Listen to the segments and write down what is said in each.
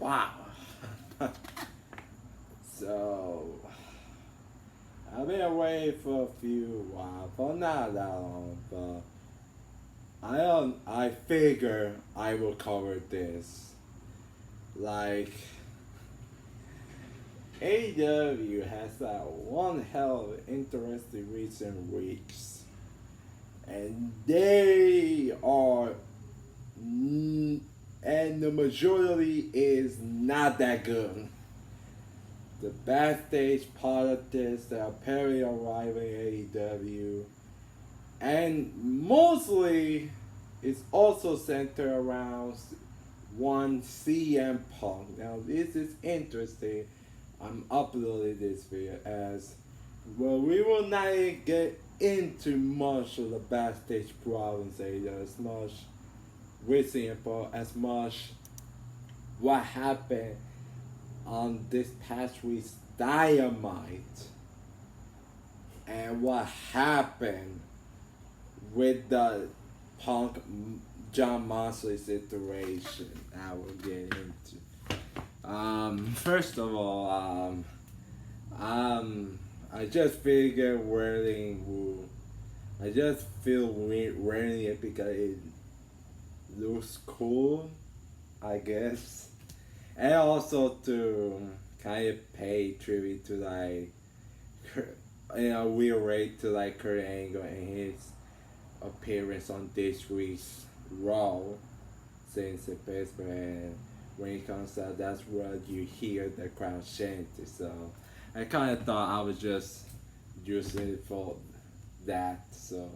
Wow. So, I've been away for a few while, but not that long. But I figure I will cover this. Like, AEW has had one hell of interesting recent weeks, and they are, and the majority is not that good. The backstage politics that apparently arrive in AEW, and mostly it's also centered around one CM Punk. Now this is interesting. I'm uploading this video as well. We will not get into much of the backstage problems as much with CM Punk, as much what happened on this past week's Dynamite and what happened with the Punk John Moxley situation I will get into. First of all, I just figured I just feel wearing it because it looks cool, I guess. And also to kind of pay tribute to like, in a weird way to like Kurt Angle and his appearance on this week's Raw since the Pittsburgh, and when it comes out, that's where you hear the crowd chanting. So I kind of thought I was just using it for that. So,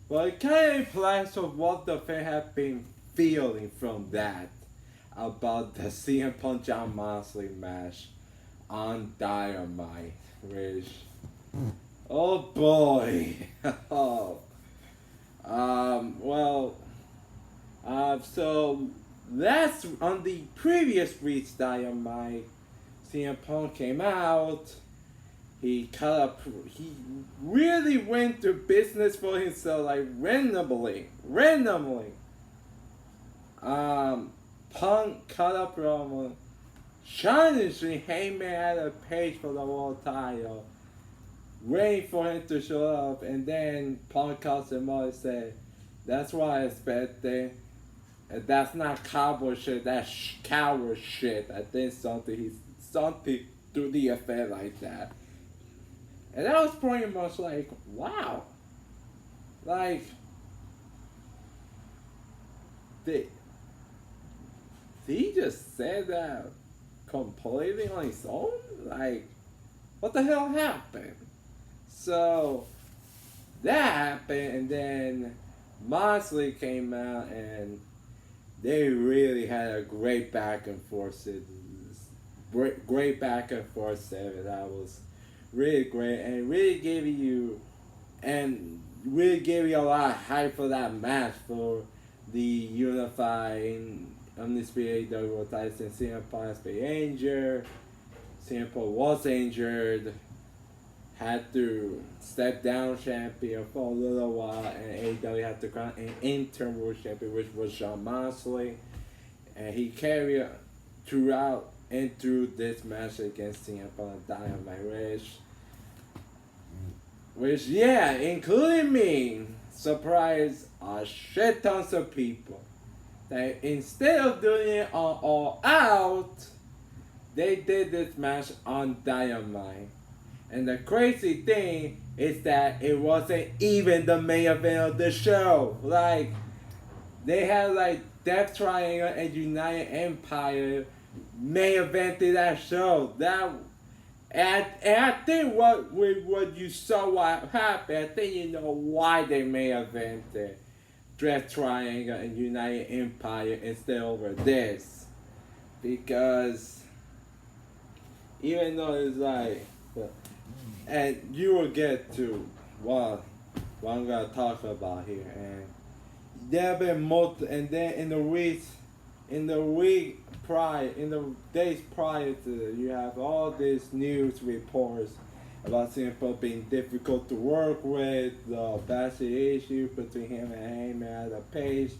but it kind of implies of what the fan have been feeling from that about the CM Punk John Moxley match on Dynamite, which, oh boy, oh, well, so that's on the previous week's Dynamite. CM Punk came out. He really went to business for himself, like randomly. Punk cut up promo, challenging Heyman at a page for the world title, waiting for him to show up, and then Punk calls him out and said, "That's what I expected. And that's not cowboy shit. That's coward shit." I think something to the effect like that, and that was pretty much like, wow, like they. He just said that completely on his own? Like, what the hell happened? So, that happened, and then Moxley came out, and they really had a great back and forth. Great back and forth segment. That was really great, and really gave you a lot of hype for that match for the unifying Undisputed World title since CM Punk has been injured. CM Punk was injured, had to step down champion for a little while, and AEW had to crown an interim world champion, which was John Moxley, and he carried throughout and through this match against CM Punk Dynamite, which yeah, including me, surprised a shit tons of people. That instead of doing it on All Out, they did this match on Dynamite. And the crazy thing is that it wasn't even the main event of the show. Like, they had like Death Triangle and United Empire main evented that show. And I think what you saw what happened, I think you know why they main evented Death Triangle and United Empire instead over this. Because even though it's like, and you will get to what I'm gonna talk about here, and there have been and then in the days prior to that, you have all these news reports about CM Punk being difficult to work with, the backstage issue between him and Heyman at a page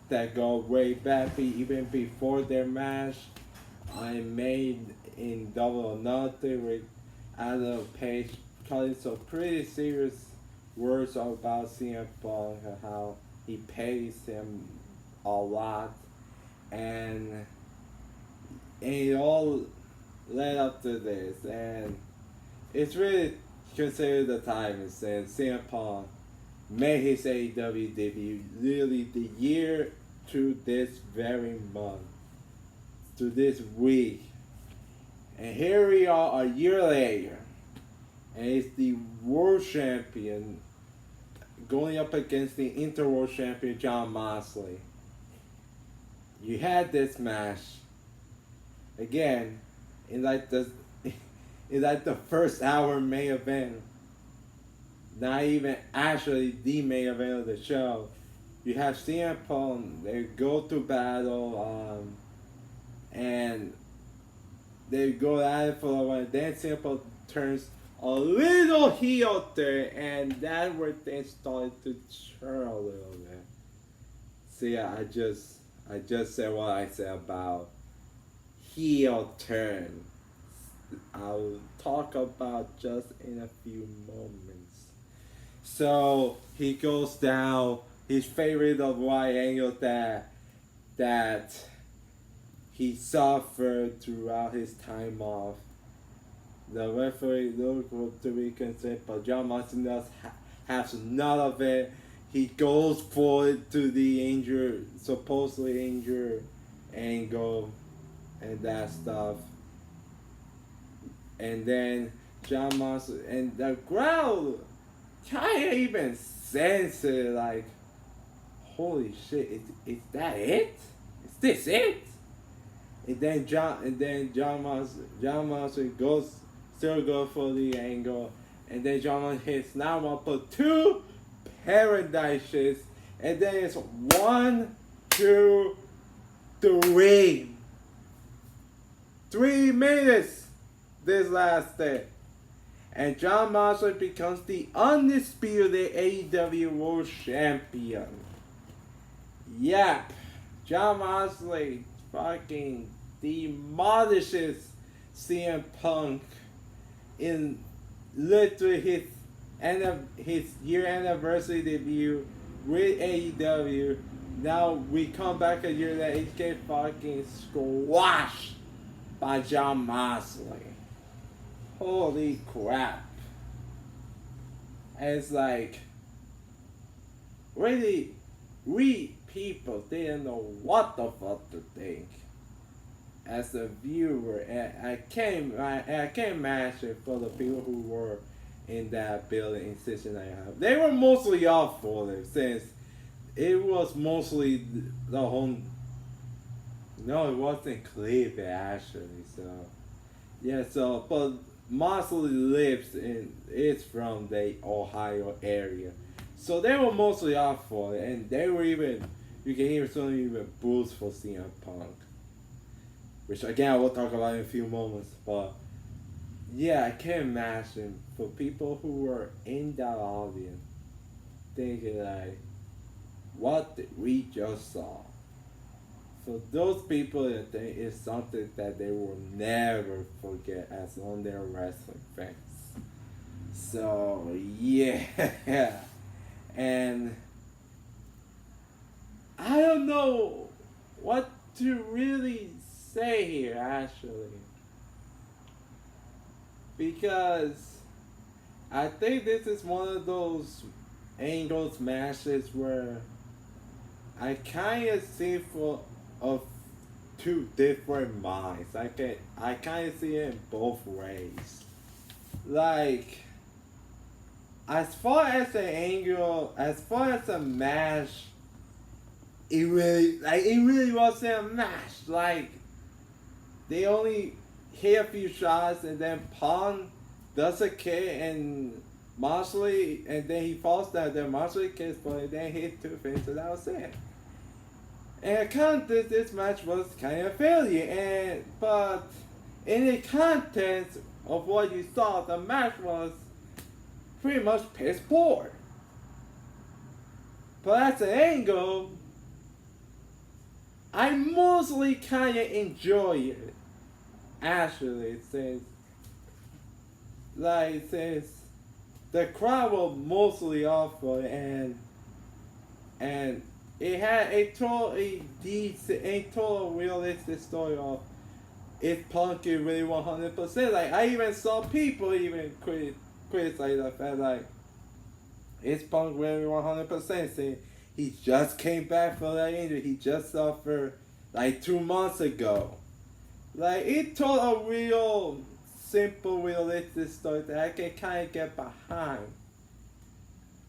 that go way back even before their match I made in Double or Nothing with Adam Page calling some pretty serious words about CM Punk and how he pays him a lot, and it all led up to this, and it's really considered the time since CM Punk made his AEW debut literally the year to this very month, to this week. And here we are a year later, and it's the world champion going up against the interworld champion Jon Moxley. You had this match again in like the in like the first hour main event. Not even actually the main event of the show. You have CM Punk, they go to battle, and they go at it for a while. Then CM Punk turns a little heel there, and that's where things started to turn a little bit. See, I just said what I said about heel turn. I'll talk about just in a few moments. So he goes down. His favorite of Wyatt Angle that he suffered throughout his time off. The referee looked to be concerned, but Jon Moxley has none of it. He goes forward to the supposedly injured Angle and that stuff. And then Jon Moxley and the crowd kinda even sense it, like, holy shit, is that it? Is this it? And then Jon Moxley still goes for the Angle, and then Jon Moxley hits now one for two paradises, and then it's 1, 2, 3. 3 minutes this last day. And Jon Moxley becomes the undisputed AEW World Champion. Yep. Jon Moxley fucking demolishes CM Punk in literally his year anniversary debut with AEW. Now we come back a year later, he get fucking squashed by Jon Moxley. Holy crap. And it's like, really, we people didn't know what the fuck to think. As a viewer, and I can't imagine for the people who were in that building in Cincinnati. They were mostly up for it, since it was mostly the whole. No, it wasn't Cleveland actually. So yeah, but Moxley is from the Ohio area, so they were mostly up for it, and they were you can hear some even boos for CM Punk, which again I will talk about in a few moments. But yeah, I can't imagine for people who were in that audience thinking like, what did we just saw? For those people, that it's something that they will never forget as long they're wrestling fans. So yeah, and I don't know what to really say here actually, because I think this is one of those Angles matches where I kind of see of two different minds. I kind of see it in both ways. Like, as far as an angle, as far as a match, it really wasn't a match. Like, they only hit a few shots, and then Punk does a kick, and Moxley, and then he falls down. Then Moxley kicks, but then hit 2 things, so that was it. And this match was kind of a failure, but in the content of what you saw, the match was pretty much piss poor. But as an angle, I mostly kind of enjoy it. Actually, since the crowd was mostly awful and it had a totally decent, a total realistic story of if Punk is really 100%. Like I even saw people even criticize the fact like is Punk really 100%? Saying he just came back from that injury. He just suffered like 2 months ago. Like it told a real simple, realistic story that I can kind of get behind.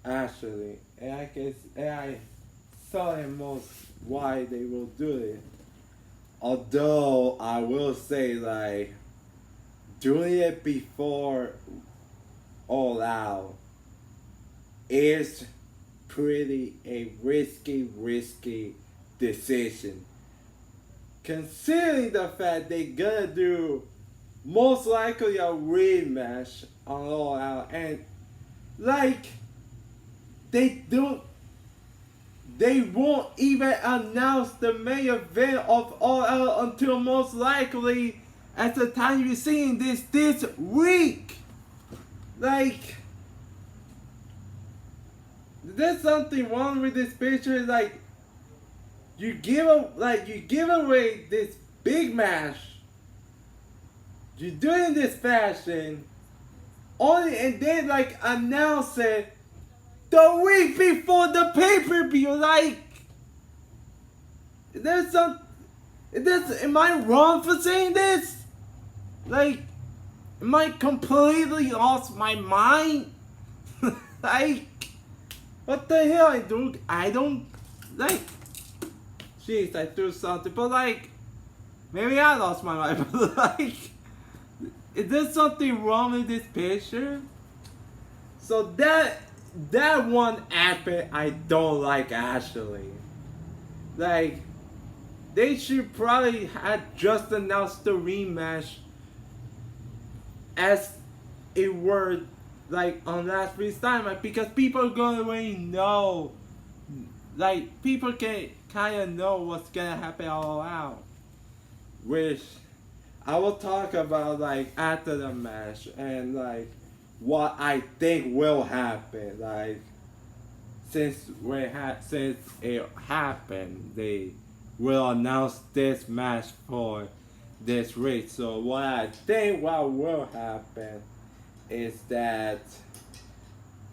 Actually, and I saw the most why they will do it. Although I will say like doing it before All Out is pretty a risky decision. Considering the fact they gonna do most likely a rematch on All Out and like they won't even announce the main event of All Out until most likely at the time you're seeing this week. Like there's something wrong with this picture. Like you give away this big match. You do it in this fashion, only and then like announce it the week before the pay-per-view. Like there's some. Am I wrong for saying this? Like, am I completely lost my mind? Like, what the hell, dude? I don't like. Jeez, I threw something, but like, maybe I lost my mind. But like, is there something wrong with this picture? So that one aspect I don't like actually. Like, they should probably have just announced the rematch as it were like on last week's Dynamite because people are gonna already know. Like people can kind of know what's gonna happen all out, which I will talk about like after the match and like what I think will happen. Like since it happened, they will announce this match for this week. So what I think what will happen is that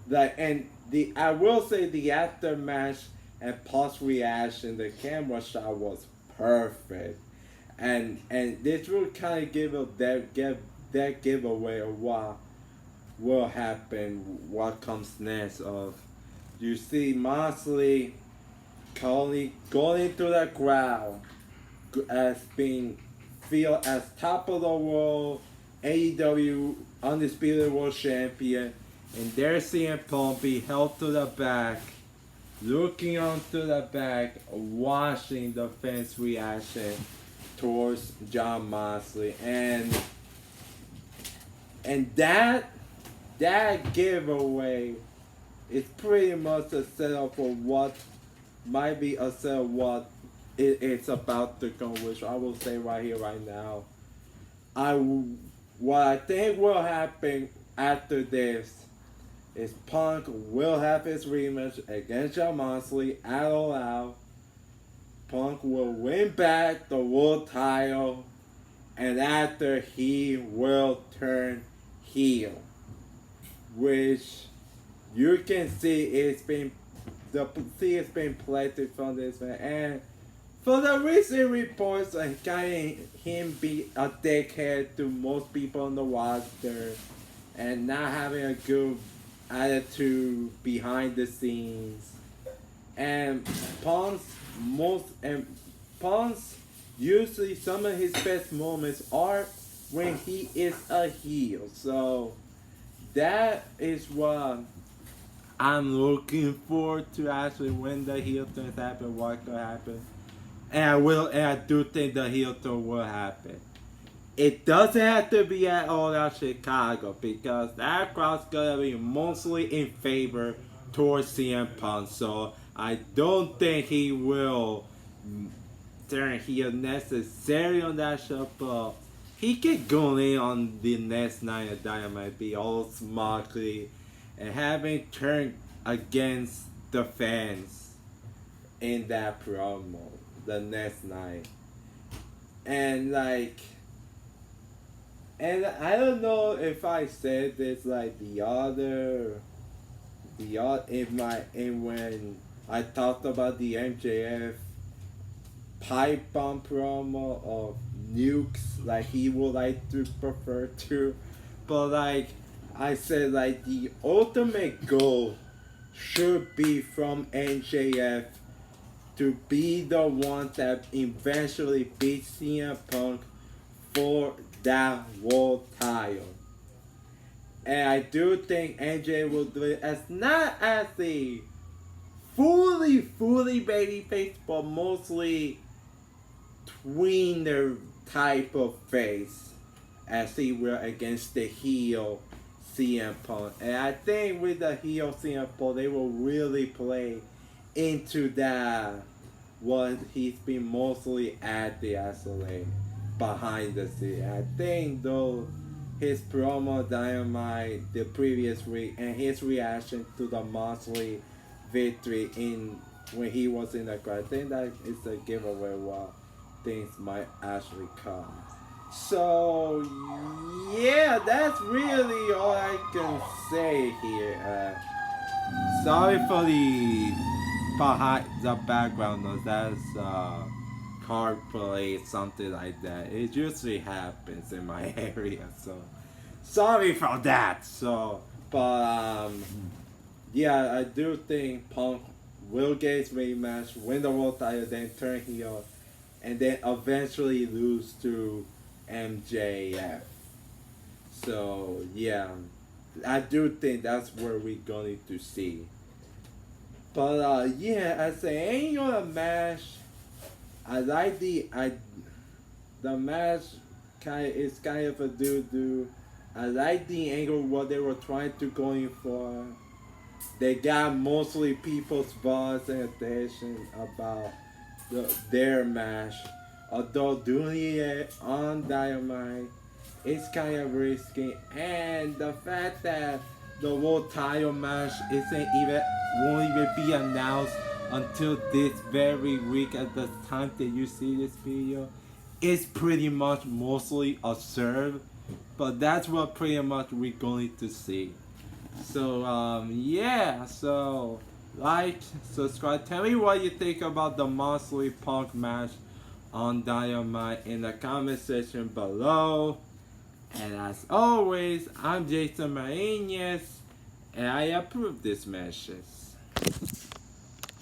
like and the I will say the after match and post reaction, the camera shot was perfect. And this will kind of give that giveaway of what will happen, what comes next. Of you see Moxley going into the crowd as being feel as top of the world AEW Undisputed World Champion, and they're seeing Punk be held to the back, looking onto the back, watching the fans' reaction towards Jon Moxley, and that giveaway is pretty much a setup for what might be a setup what it's about to come, which I will say right here, right now. What I think will happen after this is Punk will have his rematch against Jon Moxley at All Out. Punk will win back the world title, and after he will turn heel, which you can see it's been planted from this man. And for the recent reports of him be a dickhead to most people on the roster and not having a good attitude behind the scenes, and Punk's usually some of his best moments are when he is a heel. So that is what I'm looking forward to, actually, when the heel turns happen, what could happen. And I do think the heel turn will happen. It doesn't have to be at All Out Chicago because that crowd's gonna be mostly in favor towards CM Punk. So I don't think he will turn heel necessarily on that show, but he could go in on the next night of Dynamite, be all Moxley, and having turned against the fans in that promo the next night. And like, and I don't know if I said this like in when I talked about the MJF pipe bomb promo of nukes, like he would like to prefer to, but like I said, like the ultimate goal should be from NJF to be the one that eventually beats CM Punk for that world title. And I do think NJ will do it as not as the fully babyface, but mostly tweener type of face as he will against the heel CM Punk. And I think with the heel CM Punk, they will really play into that what he's been mostly at the SLA behind the scene. I think though his promo Dynamite the previous week and his reaction to the Moxley victory in when he was in the crowd, I think that is a giveaway what things might actually come. So yeah, that's really all I can say here. Sorry for the background noise. That's card play, something like that. It usually happens in my area, so sorry for that. So, but yeah, I do think Punk will get his rematch, win the world title, then turn heel, and then eventually lose to MJF. So yeah, I do think that's where we're going to see. But yeah, as an annual match, I like the match is kind of a doo-doo. I like the angle what they were trying to go in for. They got mostly people's buzz and attention about their match. Although doing it on Dynamite is kind of risky, and the fact that the world title match won't even be announced until this very week at the time that you see this video is pretty much mostly absurd, but that's what pretty much we're going to see. So yeah, so like, subscribe, tell me what you think about the Moxley Punk match on Dynamite in the comment section below. And as always, I'm Jason Marines, and I approve these matches.